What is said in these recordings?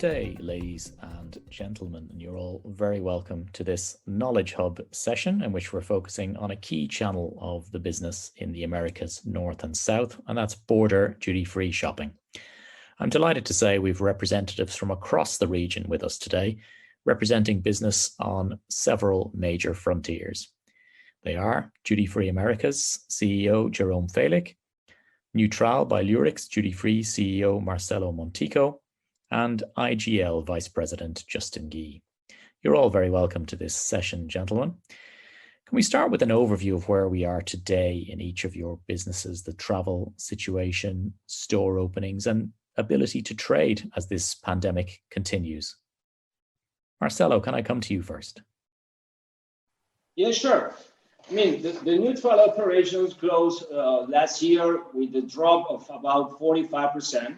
day, ladies and gentlemen, and you're all very welcome to this Knowledge Hub session in which we're focusing on a key channel of the business in the Americas, North and South, and that's border duty-free shopping. I'm delighted to say we've representatives from across the region with us today, representing business on several major frontiers. They are Duty Free Americas CEO Jerome Felic, Neutral by Lurix Duty Free CEO Marcelo Montico, and IGL Vice President Justin Gee. You're all very welcome to this session, gentlemen. Can we start with an overview of where we are today in each of your businesses, the travel situation, store openings, and ability to trade as this pandemic continues? Marcelo, can I come to you first? Yeah, sure. I mean, the neutral operations closed last year with a drop of about 45%,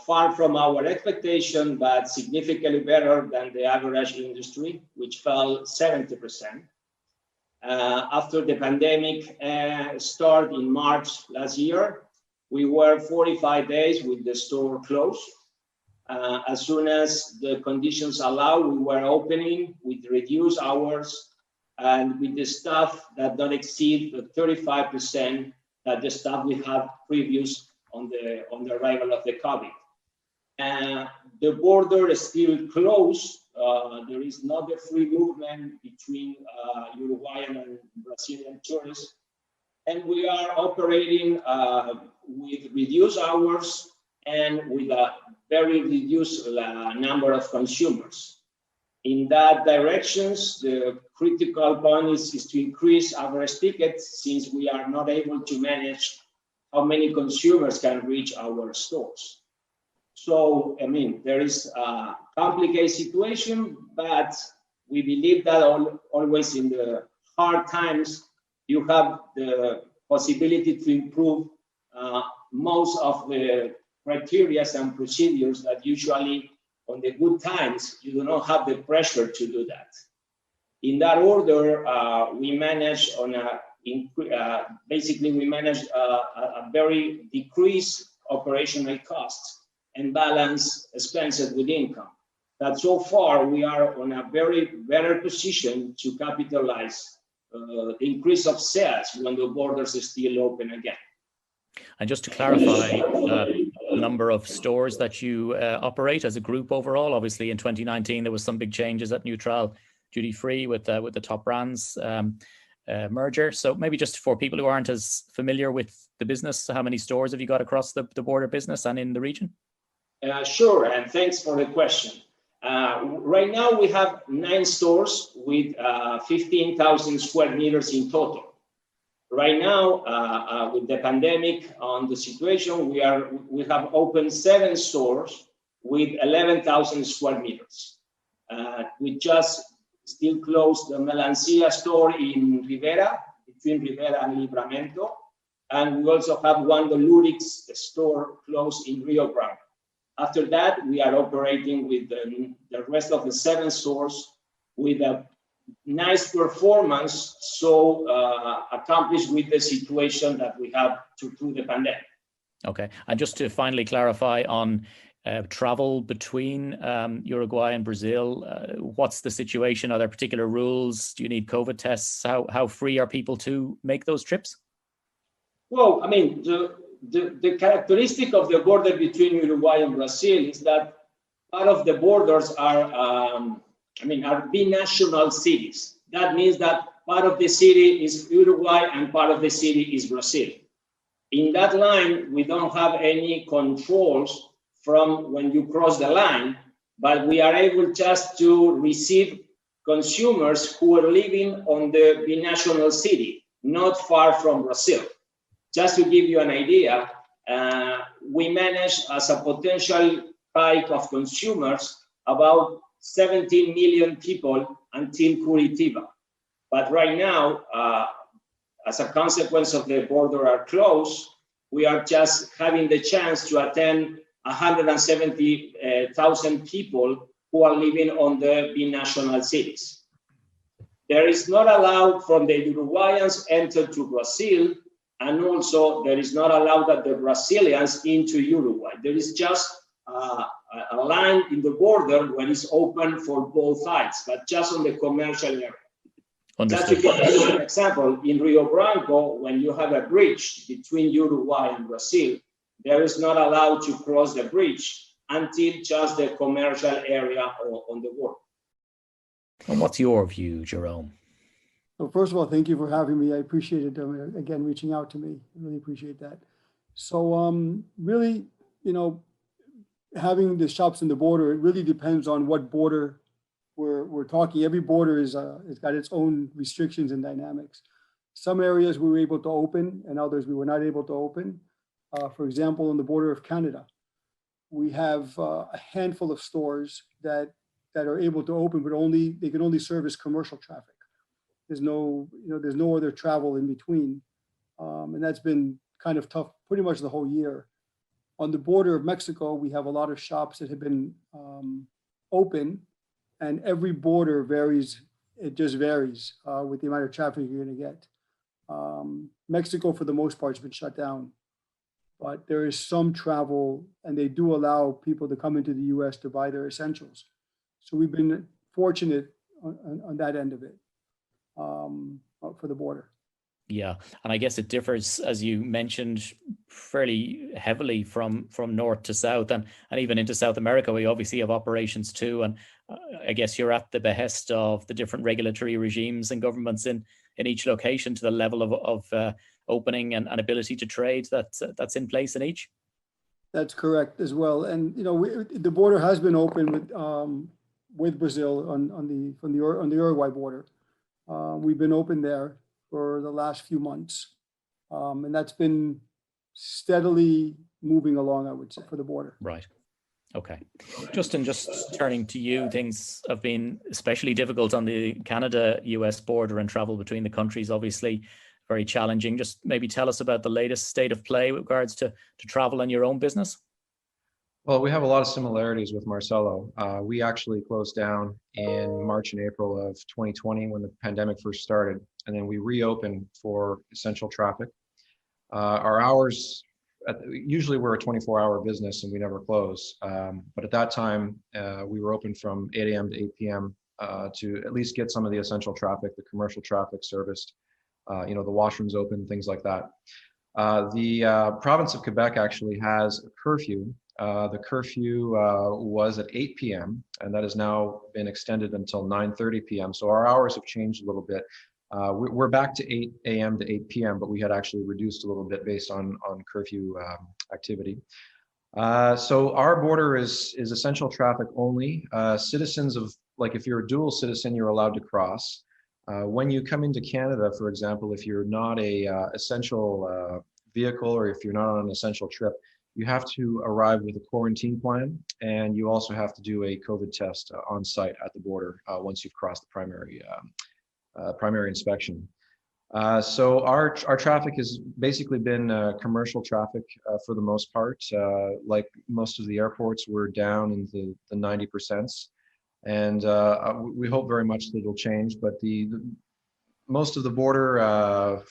far from our expectation, but significantly better than the average industry, which fell 70%. After the pandemic started in March last year, we were 45 days with the store closed. As soon as the conditions allowed, we were opening with reduced hours and with the staff that don't exceed the 35% that the staff we had previous on the arrival of the COVID. The border is still closed. There is not a free movement between Uruguayan and Brazilian tourists. And we are operating with reduced hours and with a very reduced number of consumers. In that directions, the critical point is to increase average tickets, since we are not able to manage how many consumers can reach our stores. So, I mean, there is a complicated situation, but we believe that always in the hard times, you have the possibility to improve most of the criteria and procedures that usually on the good times, you do not have the pressure to do that. In that order, we manage on we manage a very decreased operational costs and balance expenses with income. That so far we are on a very better position to capitalize the increase of sales when the borders are still open again. And just to clarify, number of stores that you operate as a group overall. Obviously, in 2019 there was some big changes at Neutral Duty Free with the Top Brands merger. So maybe just for people who aren't as familiar with the business, how many stores have you got across the border business and in the region? Sure, and thanks for the question. Right now we have 9 stores with 15,000 square meters in total. Right now, with the pandemic on the situation, we have opened 7 stores with 11,000 square meters. We just still closed the Melancia store in Rivera, between Rivera and Livramento. And we also have one, the Lurix store closed in Rio Grande. After that, we are operating with the rest of the 7 stores with a nice performance, so accomplished with the situation that we have through the pandemic. Okay, and just to finally clarify on travel between Uruguay and Brazil, what's the situation? Are there particular rules? Do you need COVID tests? How free are people to make those trips? Well, I mean, the characteristic of the border between Uruguay and Brazil is that part of the borders are binational cities. That means that part of the city is Uruguay and part of the city is Brazil. In that line, we don't have any controls from when you cross the line, but we are able just to receive consumers who are living on the binational city, not far from Brazil. Just to give you an idea, we manage as a potential spike of consumers about 17 million people until Curitiba. But right now, as a consequence of the border are closed, we are just having the chance to attend 170,000 people who are living on the binational cities. There is not allowed from the Uruguayans enter to Brazil, and also there is not allowed that the Brazilians into Uruguay. There is just a line in the border where it's open for both sides, but just on the commercial area. Just to give you an example, in Rio Branco, when you have a bridge between Uruguay and Brazil, there is not allowed to cross the bridge until just the commercial area on the border. And what's your view, Jerome? Well, first of all, thank you for having me. I appreciate it. Again, reaching out to me. I really appreciate that. So really, having the shops in the border, it really depends on what border we're talking. Every border has got its own restrictions and dynamics. Some areas we were able to open and others we were not able to open. For example, on the border of Canada, we have a handful of stores that are able to open, but they can only service commercial traffic. There's no other travel in between. And that's been kind of tough pretty much the whole year. On the border of Mexico, we have a lot of shops that have been open, and every border varies. It just varies with the amount of traffic you're going to get. Mexico, for the most part, has been shut down, but there is some travel, and they do allow people to come into the U.S. to buy their essentials. So we've been fortunate on that end of it for the border. Yeah, and I guess it differs, as you mentioned, fairly heavily from north to south, and even into South America. We obviously have operations too, and I guess you're at the behest of the different regulatory regimes and governments in each location to the level of opening and ability to trade that's in place in each. That's correct as well, and the border has been open with Brazil on the Uruguay border. We've been open there for the last few months. And that's been steadily moving along, I would say, for the border. Right. Okay. Justin, just turning to you, things have been especially difficult on the Canada-US border, and travel between the countries, obviously very challenging. Just maybe tell us about the latest state of play with regards to travel and your own business. Well, we have a lot of similarities with Marcelo. We actually closed down in March and April of 2020 when the pandemic first started, and then we reopened for essential traffic. Our hours, usually we're a 24-hour business and we never close, but at that time we were open from 8 a.m. to 8 p.m. To at least get some of the essential traffic, the commercial traffic serviced, the washrooms open, things like that. The province of Quebec actually has a curfew. The curfew was at 8 p.m. and that has now been extended until 9:30 p.m. So our hours have changed a little bit. We're back to 8 a.m. to 8 p.m., but we had actually reduced a little bit based on curfew activity. So our border is essential traffic only. Citizens of, like if you're a dual citizen, you're allowed to cross. When you come into Canada, for example, if you're not a essential vehicle or if you're not on an essential trip, you have to arrive with a quarantine plan, and you also have to do a COVID test on site at the border once you've crossed the primary inspection. So our traffic has basically been commercial traffic for the most part. Like most of the airports, we're down into the 90%, and we hope very much that it'll change. But the most of the border.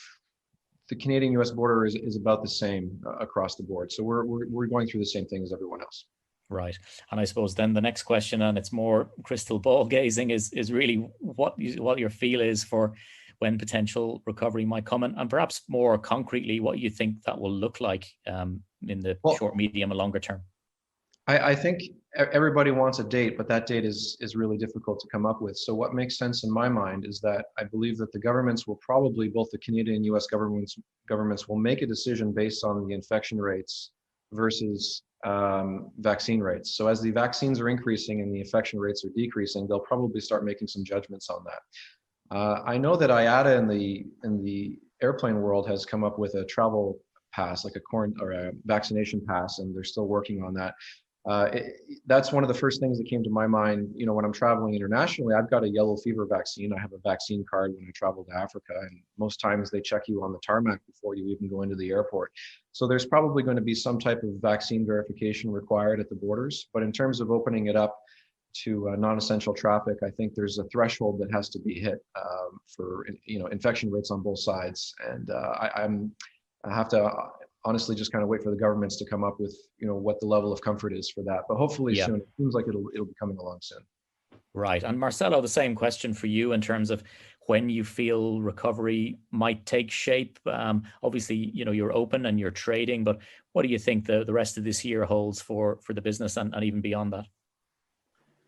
The Canadian-US border is about the same across the board. So we're going through the same thing as everyone else. Right. And I suppose then the next question, and it's more crystal ball gazing, is really what your feel is for when potential recovery might come, and perhaps more concretely what you think that will look like in the short, medium and longer term. I think everybody wants a date, but that date is really difficult to come up with. So what makes sense in my mind is that I believe that the governments will probably, both the Canadian and US governments will make a decision based on the infection rates versus vaccine rates. So as the vaccines are increasing and the infection rates are decreasing, they'll probably start making some judgments on that. I know that IATA in the airplane world has come up with a travel pass, like a vaccination pass, and they're still working on that. That's one of the first things that came to my mind. When I'm traveling internationally, I've got a yellow fever vaccine. I have a vaccine card when I travel to Africa, and most times they check you on the tarmac before you even go into the airport. So there's probably going to be some type of vaccine verification required at the borders. But in terms of opening it up to non-essential traffic, I think there's a threshold that has to be hit for infection rates on both sides, and I have to honestly just kind of wait for the governments to come up with, what the level of comfort is for that. But hopefully soon. It seems like it'll be coming along soon. Right. And Marcelo, the same question for you in terms of when you feel recovery might take shape. Obviously, you're open and you're trading, but what do you think the rest of this year holds for the business and even beyond that?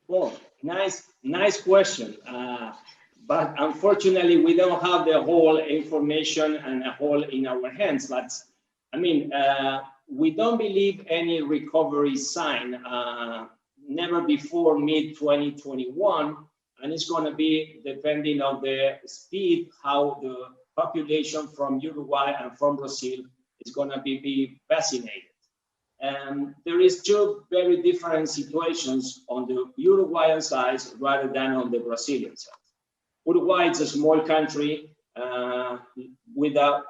Well, nice question. But unfortunately, we don't have the whole information and a whole in our hands. But I mean, we don't believe any recovery sign, never before mid-2021. And it's going to be depending on the speed, how the population from Uruguay and from Brazil is going to be vaccinated. And there is two very different situations on the Uruguayan side rather than on the Brazilian side. Uruguay is a small country with a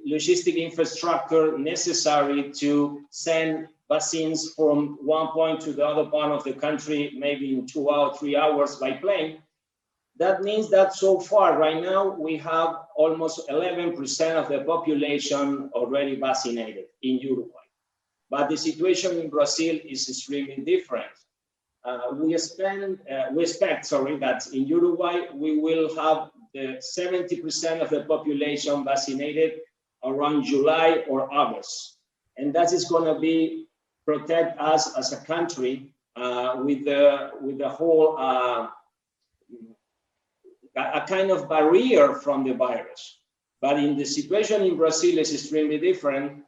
logistic infrastructure necessary to send vaccines from one point to the other part of the country, maybe in 2 hours, 3 hours by plane. That means that so far, right now, we have almost 11% of the population already vaccinated in Uruguay. But the situation in Brazil is extremely different. We expect that in Uruguay, we will have the 70% of the population vaccinated around July or August. And that is going to protect us as a country with the whole, a kind of barrier from the virus. But in the situation in Brazil is extremely different.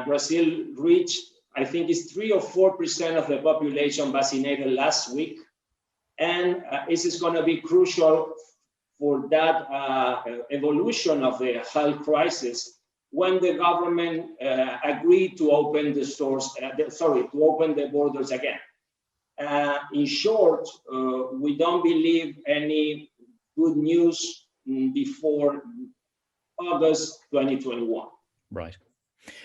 Brazil reached, I think it's 3 or 4% of the population vaccinated last week. And this is going to be crucial for that evolution of the health crisis when the government agreed to open the stores, to open the borders again. In short, we don't believe any good news before August 2021. Right.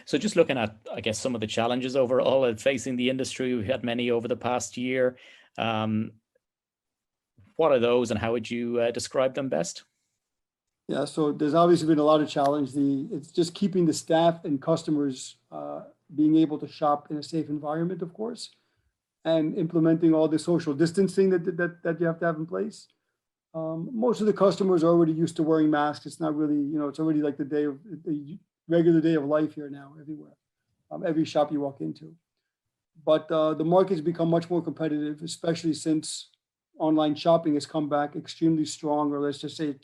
So just looking at, I guess, some of the challenges overall facing the industry, we've had many over the past year. What are those and how would you describe them best? Yeah, so there's obviously been a lot of challenge. It's just keeping the staff and customers being able to shop in a safe environment, of course, and implementing all the social distancing that you have to have in place. Most of the customers are already used to wearing masks. It's not really, it's already like the regular day of life here now, everywhere, every shop you walk into. But the market's become much more competitive, especially since online shopping has come back extremely strong, or let's just say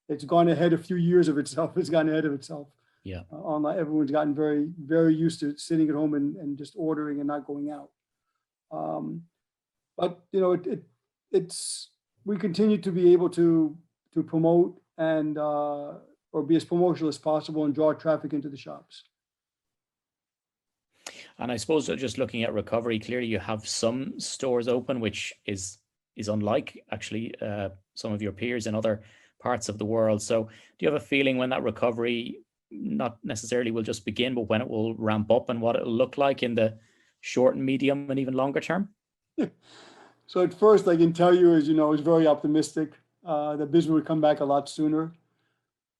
it's gone ahead a few years of itself. It's gone ahead of itself. Yeah. Online, everyone's gotten very, very used to sitting at home and just ordering and not going out. But we continue to be able to promote and or be as promotional as possible and draw traffic into the shops. And I suppose just looking at recovery, clearly you have some stores open, which is unlike actually some of your peers in other parts of the world. So do you have a feeling when that recovery not necessarily will just begin, but when it will ramp up and what it'll look like in the short and medium and even longer term? So at first, I can tell you, as you know, I was very optimistic that business would come back a lot sooner.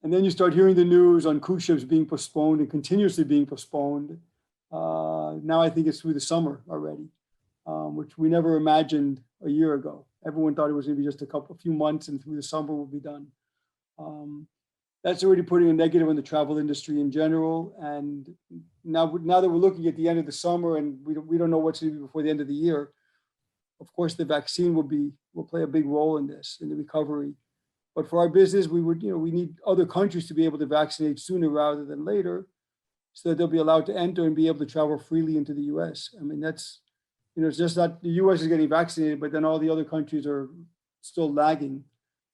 And then you start hearing the news on cruise ships being postponed and continuously being postponed. Now I think it's through the summer already, which we never imagined a year ago. Everyone thought it was going to be just a few months and through the summer we'll be done. That's already putting a negative on the travel industry in general. And now that we're looking at the end of the summer and we don't know what's going to be before the end of the year, of course, the vaccine will play a big role in this, in the recovery. But for our business, we need other countries to be able to vaccinate sooner rather than later, so that they'll be allowed to enter and be able to travel freely into the U.S. I mean, that's, it's just that the U.S. is getting vaccinated, but then all the other countries are still lagging,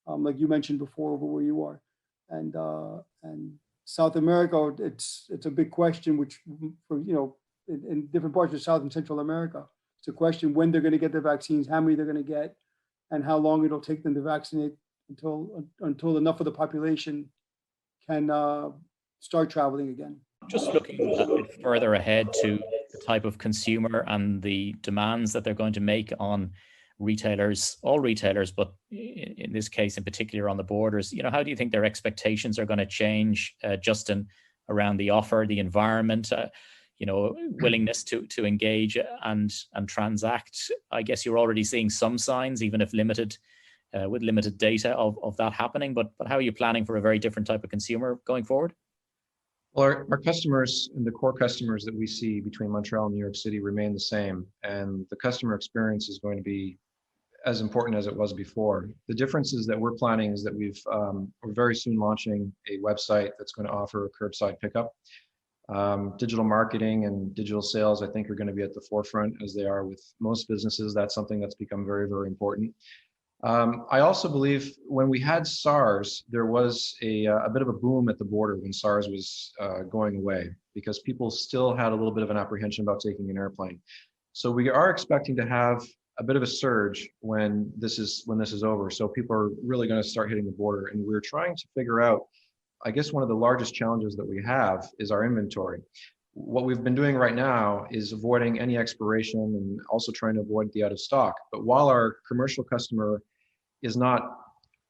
like you mentioned before, over where you are. And South America, it's a big question, which for in different parts of South and Central America, it's a question when they're going to get the vaccines, how many they're going to get, and how long it'll take them to vaccinate until enough of the population can start traveling again. Just looking a bit further ahead to the type of consumer and the demands that they're going to make on retailers, all retailers, but in this case in particular on the borders, how do you think their expectations are going to change, Justin, around the offer, the environment, willingness to engage and transact. I guess you're already seeing some signs, even if limited, with limited data of that happening. But how are you planning for a very different type of consumer going forward? Well, our customers and the core customers that we see between Montreal and New York City remain the same, and the customer experience is going to be as important as it was before. The differences that we're planning is that we're very soon launching a website that's going to offer curbside pickup. Digital marketing and digital sales, I think, are going to be at the forefront, as they are with most businesses. That's something that's become very, very important. I also believe when we had SARS, there was a bit of a boom at the border when SARS was going away, because people still had a little bit of an apprehension about taking an airplane. So we are expecting to have a bit of a surge when this is over. So people are really going to start hitting the border, and we're trying to figure out, I guess one of the largest challenges that we have is our inventory. What we've been doing right now is avoiding any expiration and also trying to avoid the out of stock. But while our commercial customer is not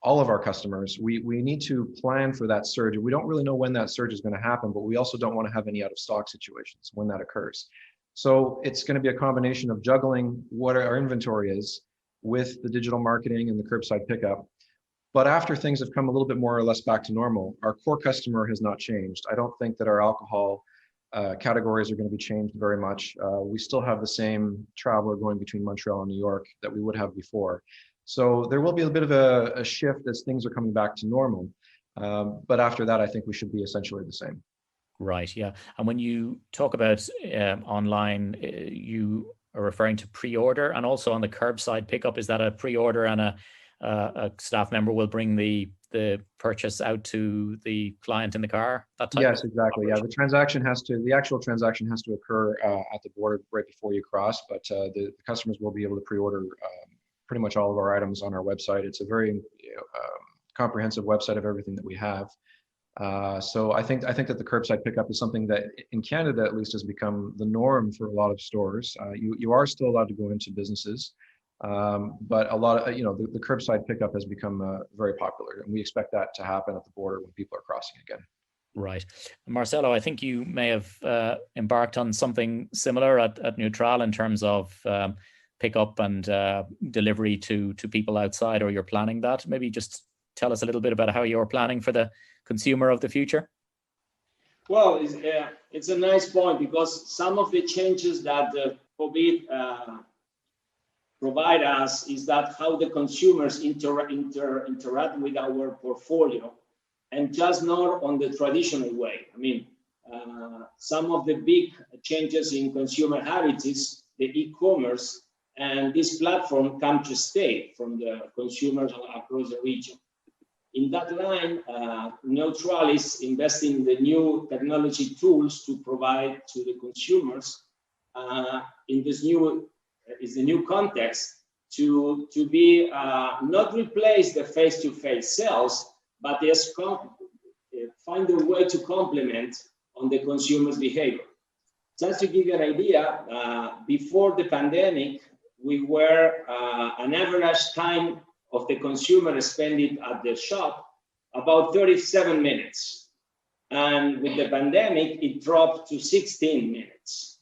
all of our customers, we need to plan for that surge. We don't really know when that surge is going to happen, but we also don't want to have any out of stock situations when that occurs. So it's going to be a combination of juggling what our inventory is with the digital marketing and the curbside pickup. But after things have come a little bit more or less back to normal, our core customer has not changed. I don't think that our alcohol categories are going to be changed very much. We still have the same traveler going between Montreal and New York that we would have before. So there will be a bit of a shift as things are coming back to normal. But after that, I think we should be essentially the same. Right, yeah. And when you talk about online, you are referring to pre-order, and also on the curbside pickup. Is that a pre-order and a staff member will bring the purchase out to the client in the car? That type yes, exactly. Yeah, the actual transaction has to occur at the border right before you cross, but the customers will be able to pre-order pretty much all of our items on our website. It's a very comprehensive website of everything that we have. So I think that the curbside pickup is something that in Canada at least has become the norm for a lot of stores. You are still allowed to go into businesses, but a lot of the curbside pickup has become very popular, and we expect that to happen at the border when people are crossing again. Right. Marcelo, I think you may have embarked on something similar at Neutral in terms of pickup and delivery to people outside, or you're planning that. Maybe just tell us a little bit about how you're planning for the consumer of the future. Well, it's a nice point, because some of the changes that the COVID provide us is that how the consumers interact with our portfolio, and just not on the traditional way. I mean, some of the big changes in consumer habits is the e-commerce, and this platform come to stay from the consumers across the region. In that line, Neutral is investing in the new technology tools to provide to the consumers in this new context to be not replace the face-to-face sales, but just find a way to complement on the consumer's behavior. Just to give you an idea, before the pandemic, we were an average time of the consumer spending at the shop about 37 minutes. And with the pandemic, it dropped to 16 minutes.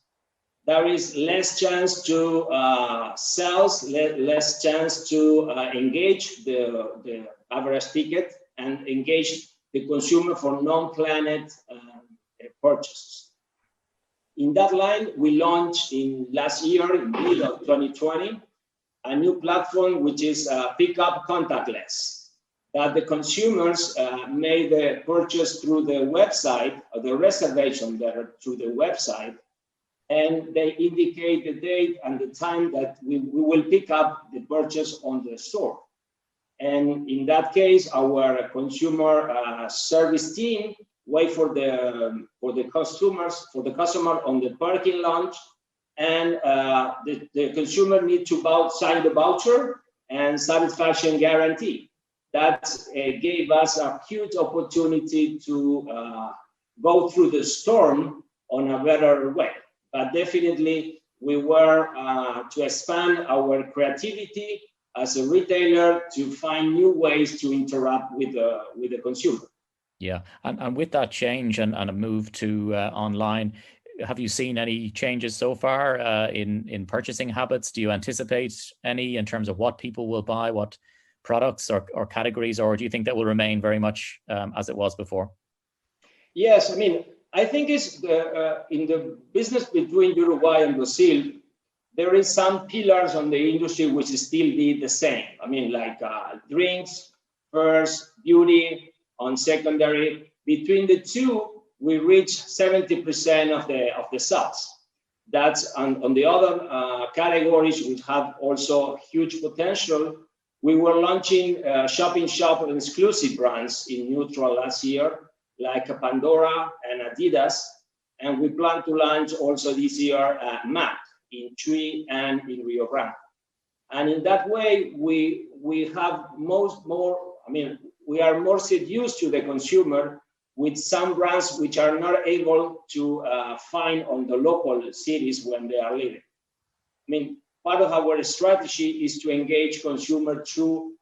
There is less chance to sales, less chance to engage the average ticket and engage the consumer for non-planned purchases. In that line, we launched last year, in mid of 2020, a new platform which is pickup contactless, that the consumers made the purchase through the website, or the reservation there through the website, and they indicate the date and the time that we will pick up the purchase on the store. And in that case, our consumer service team wait for the customer on the parking lot, and the consumer need to sign the voucher and satisfaction guarantee. That gave us a huge opportunity to go through the storm on a better way. But definitely we were to expand our creativity as a retailer to find new ways to interact with the consumer. Yeah, and with that change and a move to online, have you seen any changes so far in purchasing habits? Do you anticipate any in terms of what people will buy, what products or categories, or do you think that will remain very much as it was before? Yes, I mean, I think it's in the business between Uruguay and Brazil, there is some pillars on the industry which still be the same. I mean, like drinks, first, beauty, on secondary. Between the two, we reach 70% of the sales. That's on the other categories, which have also huge potential. We were launching shop-in-shop and exclusive brands in Neutral last year, like Pandora and Adidas. And we plan to launch also this year MAC in Chuy and in Rio Grande. And in that way, we have we are more seduced to the consumer with some brands which are not able to find on the local cities when they are living. I mean, part of our strategy is to engage consumer through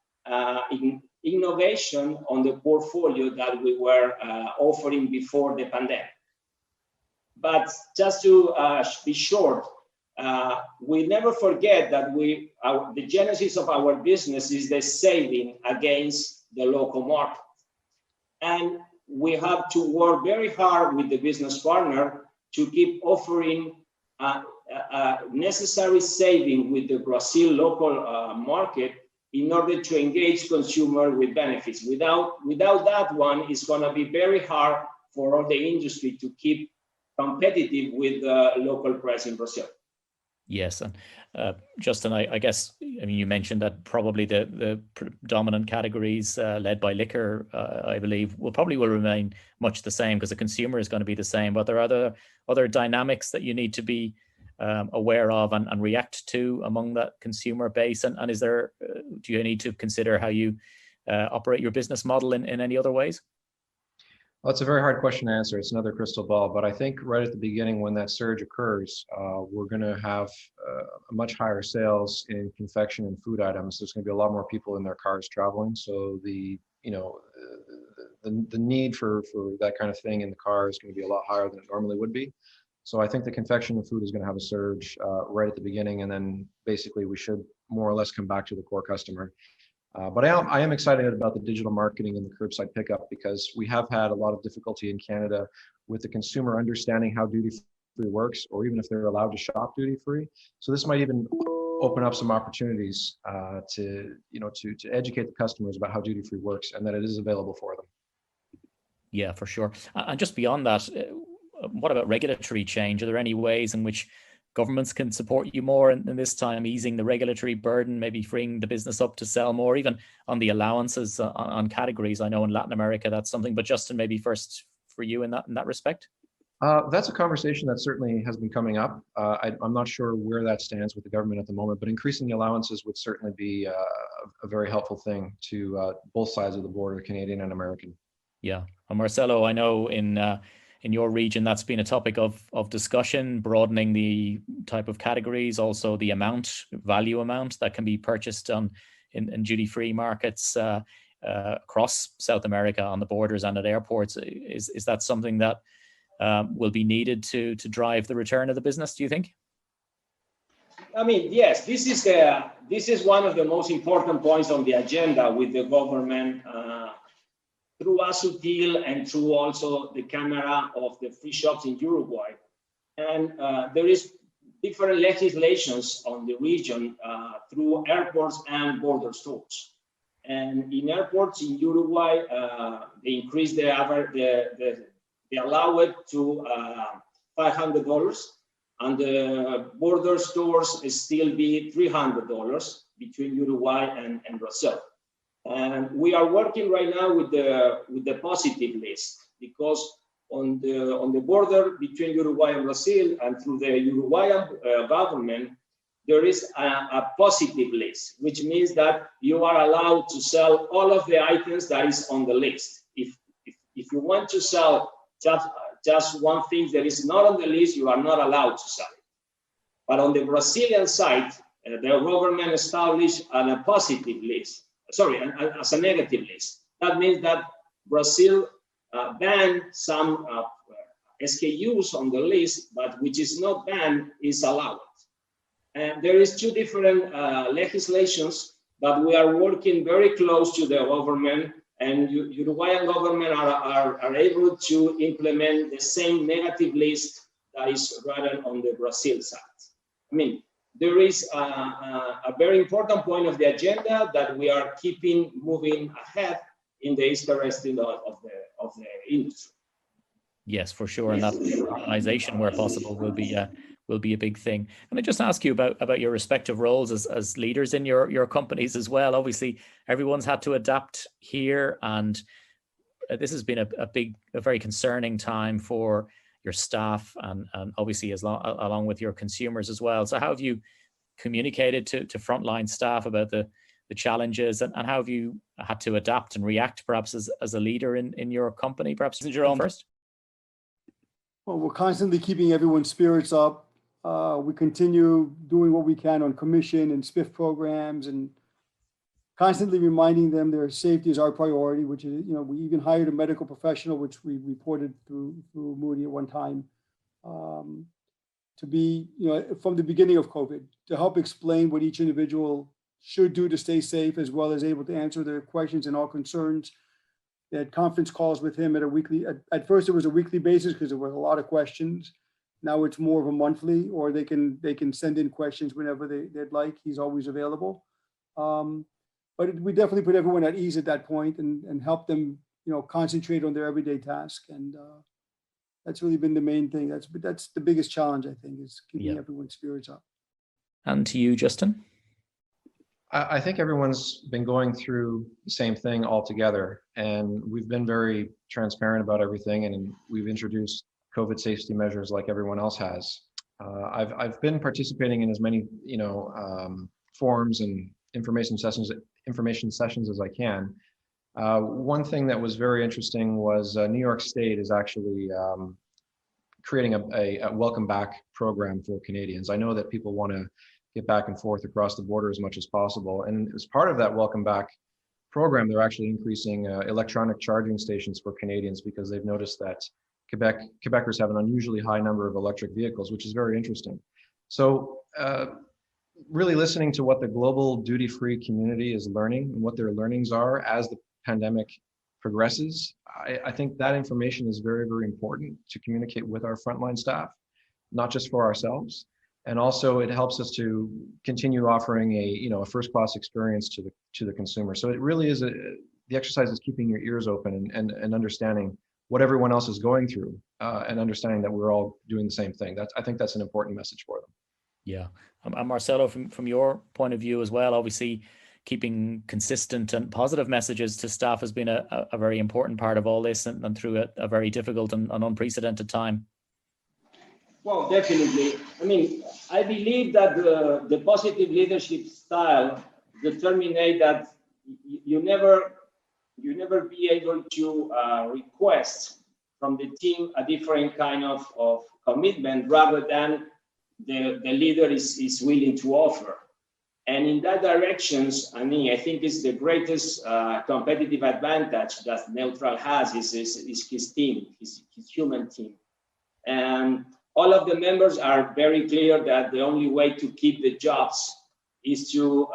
innovation on the portfolio that we were offering before the pandemic. But just to be short, we never forget that the genesis of our business is the saving against the local market. And we have to work very hard with the business partner to keep offering necessary saving with the Brazil local market in order to engage consumer with benefits. Without that one, it's going to be very hard for all the industry to keep competitive with the local price in Brazil. Yes, and Justin, I guess, I mean, you mentioned that probably the predominant categories led by liquor, I believe, will remain much the same because the consumer is going to be the same. But there are other dynamics that you need to be aware of and react to among that consumer base. And is there, do you need to consider how you operate your business model in any other ways? Well, it's a very hard question to answer. It's another crystal ball, but I think right at the beginning when that surge occurs, we're going to have a much higher sales in confection and food items. There's going to be a lot more people in their cars traveling, so the need for that kind of thing in the car is going to be a lot higher than it normally would be. So I think the confection and food is going to have a surge right at the beginning, and then basically we should more or less come back to the core customer. But I am excited about the digital marketing and the curbside pickup because we have had a lot of difficulty in Canada with the consumer understanding how duty-free works, or even if they're allowed to shop duty-free. So this might even open up some opportunities to educate the customers about how duty-free works and that it is available for them. Yeah, for sure. And just beyond that, what about regulatory change? Are there any ways in which governments can support you more in this time, easing the regulatory burden, maybe freeing the business up to sell more, even on the allowances on categories? I know in Latin America that's something, but Justin, maybe first for you in that respect. That's a conversation that certainly has been coming up. I'm not sure where that stands with the government at the moment, but increasing the allowances would certainly be a very helpful thing to both sides of the border, Canadian and American. Yeah, and Marcelo, I know in your region, that's been a topic of discussion, broadening the type of categories, also the value amount that can be purchased in duty-free markets across South America on the borders and at airports. Is that something that will be needed to drive the return of the business, do you think? I mean, yes, this is one of the most important points on the agenda with the government through ASUTIL and through also the Camera of the Free Shops in Uruguay. And there is different legislations on the region through airports and border stores. And in airports in Uruguay, they increased they allow it to $500, and the border stores still be $300 between Uruguay and Brazil. And we are working right now with the positive list, because on the border between Uruguay and Brazil and through the Uruguayan government, there is a positive list, which means that you are allowed to sell all of the items that is on the list. If you want to sell just one thing that is not on the list, you are not allowed to sell it. But on the Brazilian side, the government established a positive list. Sorry, as a negative list. That means that Brazil ban some SKUs on the list, but which is not banned is allowed. And there is two different legislations, but we are working very close to the government, and Uruguayan government are able to implement the same negative list that is rather on the Brazil side. I mean, there is a very important point of the agenda that we are keeping moving ahead in the interest of the industry. Yes, for sure, and that harmonization where possible will be a big thing. And I just ask you about your respective roles as leaders in your companies as well. Obviously, everyone's had to adapt here, and this has been a very concerning time for your staff and obviously along with your consumers as well. So how have you communicated to frontline staff about the challenges, and how have you had to adapt and react perhaps as a leader in your company? Perhaps your own first. Well, we're constantly keeping everyone's spirits up. We continue doing what we can on commission and SPIF programs, and constantly reminding them their safety is our priority, which is, we even hired a medical professional, which we reported through Moodie at one time, to be, from the beginning of COVID, to help explain what each individual should do to stay safe, as well as able to answer their questions and all concerns. They had conference calls with him at first it was a weekly basis because there were a lot of questions. Now it's more of a monthly, or they can send in questions whenever they'd like. He's always available. But we definitely put everyone at ease at that point and help them, concentrate on their everyday task. And that's really been the main thing. That's the biggest challenge, I think, is keeping everyone's spirits up. And to you, Justin? I think everyone's been going through the same thing all together, and we've been very transparent about everything, and we've introduced COVID safety measures like everyone else has. I've been participating in as many forums and information sessions as I can. One thing that was very interesting was New York State is actually creating a welcome back program for Canadians. I know that people want to get back and forth across the border as much as possible. And as part of that welcome back program, they're actually increasing electronic charging stations for Canadians, because they've noticed that Quebecers have an unusually high number of electric vehicles, which is very interesting. So really listening to what the global duty-free community is learning and what their learnings are as the pandemic progresses, I think that information is very, very important to communicate with our frontline staff, not just for ourselves. And also it helps us to continue offering a first-class experience to the consumer. So it really is the exercise is keeping your ears open and understanding what everyone else is going through, and understanding that we're all doing the same thing. I think that's an important message for them. Yeah. And Marcelo, from your point of view as well, obviously keeping consistent and positive messages to staff has been a very important part of all this, and through a very difficult and unprecedented time. Well, definitely. I mean, I believe that the positive leadership style determines that you never be able to request from the team a different kind of commitment, rather than the leader is willing to offer. And in that directions, I think it's the greatest competitive advantage that Neutral has is his team, his human team. And all of the members are very clear that the only way to keep the jobs is to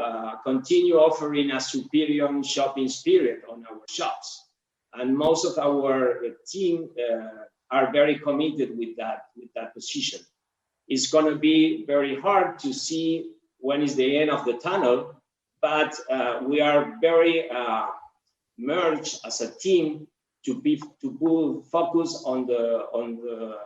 continue offering a superior shopping spirit on our shops. And most of our team are very committed with that position. It's going to be very hard to see when is the end of the tunnel, but we are very merged as a team to put focus on the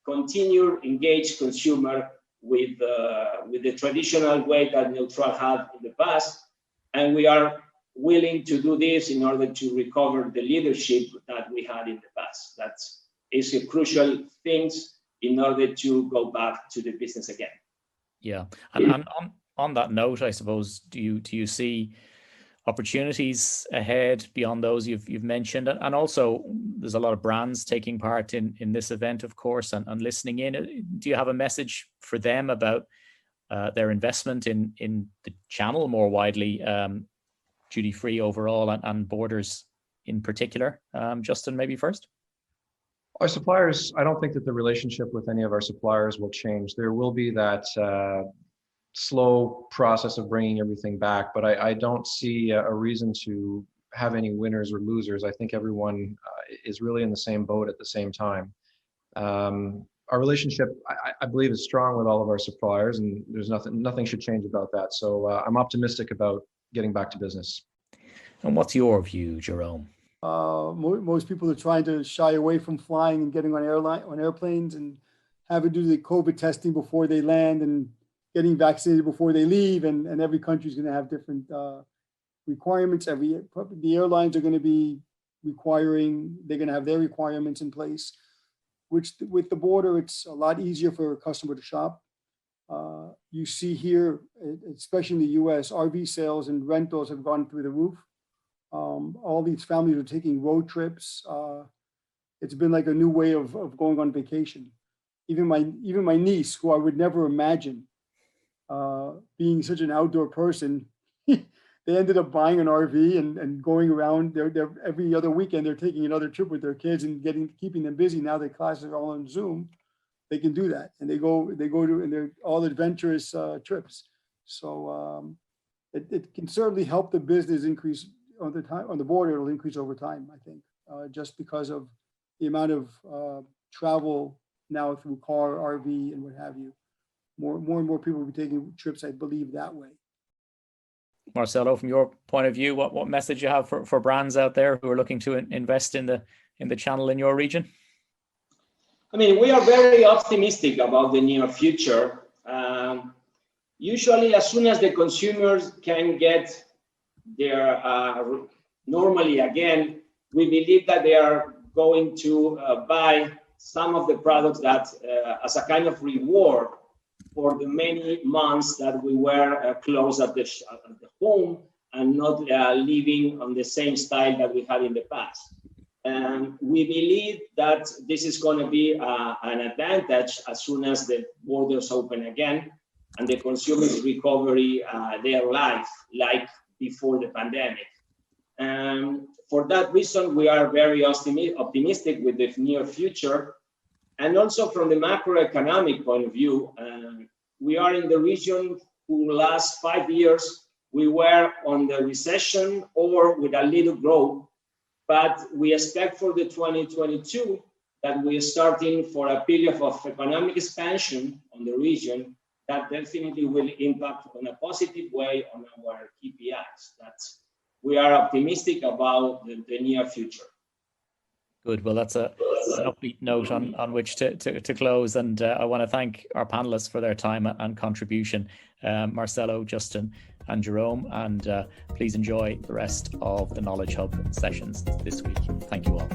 continued engaged consumer with the traditional way that Neutral had in the past, and we are willing to do this in order to recover the leadership that we had in the past. That is a crucial thing in order to go back to the business again. Yeah, and on that note, I suppose, do you see opportunities ahead beyond those you've mentioned? And also, there's a lot of brands taking part in this event, of course, and listening in. Do you have a message for them about their investment in the channel more widely, duty-free overall, and borders in particular? Justin, maybe first. Our suppliers, I don't think that the relationship with any of our suppliers will change. There will be that slow process of bringing everything back, but I don't see a reason to have any winners or losers. I think everyone is really in the same boat at the same time. Our relationship, I believe, is strong with all of our suppliers, and there's nothing should change about that. So I'm optimistic about getting back to business. And what's your view, Jerome? Most people are trying to shy away from flying and getting on airplanes and having to do the COVID testing before they land and getting vaccinated before they leave. And every country is going to have different requirements. The airlines are going to be they're going to have their requirements in place, which with the border, it's a lot easier for a customer to shop. You see here, especially in the US, RV sales and rentals have gone through the roof. All these families are taking road trips. It's been like a new way of going on vacation. Even my niece, who I would never imagine being such an outdoor person, they ended up buying an RV and going around. They're every other weekend they're taking another trip with their kids and keeping them busy. Now their classes are all on Zoom. They can do that, and they go to and they're all adventurous trips. So it can certainly help the business increase on the border. It'll increase over time, I think, just because of the amount of travel now through car, RV, and what have you. More and more people will be taking trips, I believe, that way. Marcelo, from your point of view, what message you have for brands out there who are looking to invest in the channel in your region? I mean, we are very optimistic about the near future. Usually, as soon as the consumers can get their normally again, we believe that they are going to buy some of the products that as a kind of reward for the many months that we were closed at the home and not living on the same style that we had in the past. And we believe that this is going to be an advantage as soon as the borders open again and the consumers recovery their life like before the pandemic. For that reason, we are very optimistic with the near future. And also from the macroeconomic point of view, we are in the region who last 5 years, we were on the recession or with a little growth, but we expect for the 2022 that we are starting for a period of economic expansion on the region that definitely will impact on a positive way on our KPIs. We are optimistic about the near future. Good. Well, that's an upbeat note on which to close. And I want to thank our panelists for their time and contribution, Marcelo, Justin, and Jerome. And please enjoy the rest of the Knowledge Hub sessions this week. Thank you all.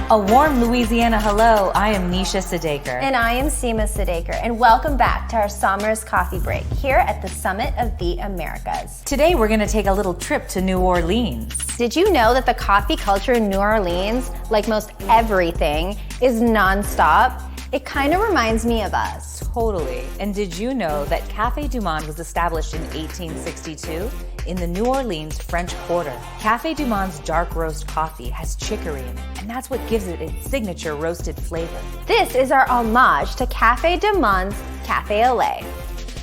A warm Louisiana hello. I am Nisha Sadaker. And I am Seema Sadaker. And welcome back to our Summer's Coffee Break here at the Summit of the Americas. Today we're going to take a little trip to New Orleans. Did you know that the coffee culture in New Orleans, like most everything, is nonstop? It kind of reminds me of us. Totally. And did you know that Café Du Monde was established in 1862 in the New Orleans French Quarter? Café Du Monde's dark roast coffee has chicory in it, and that's what gives it its signature roasted flavor. This is our homage to Café Du Monde's Café au lait.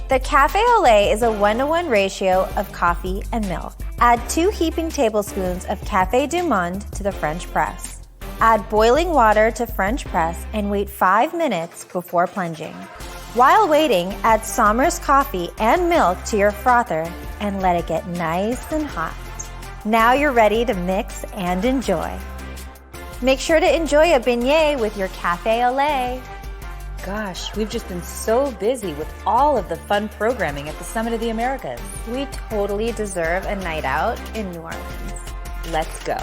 The Café au lait is a 1-to-1 ratio of coffee and milk. Add 2 heaping tablespoons of Café Du Monde to the French press. Add boiling water to French press and wait 5 minutes before plunging. While waiting, add Sommer's coffee and milk to your frother and let it get nice and hot. Now you're ready to mix and enjoy. Make sure to enjoy a beignet with your Café au lait. Gosh, we've just been so busy with all of the fun programming at the Summit of the Americas. We totally deserve a night out in New Orleans. Let's go.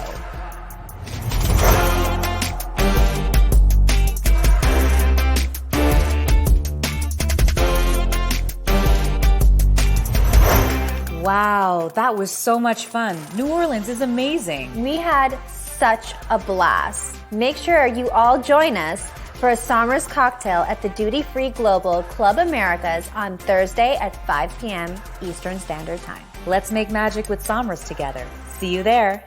Wow, that was so much fun. New Orleans is amazing. We had such a blast. Make sure you all join us for a Somers cocktail at the Duty Free Global Club Americas on Thursday at 5 p.m. Eastern Standard Time. Let's make magic with Somers together. See you there.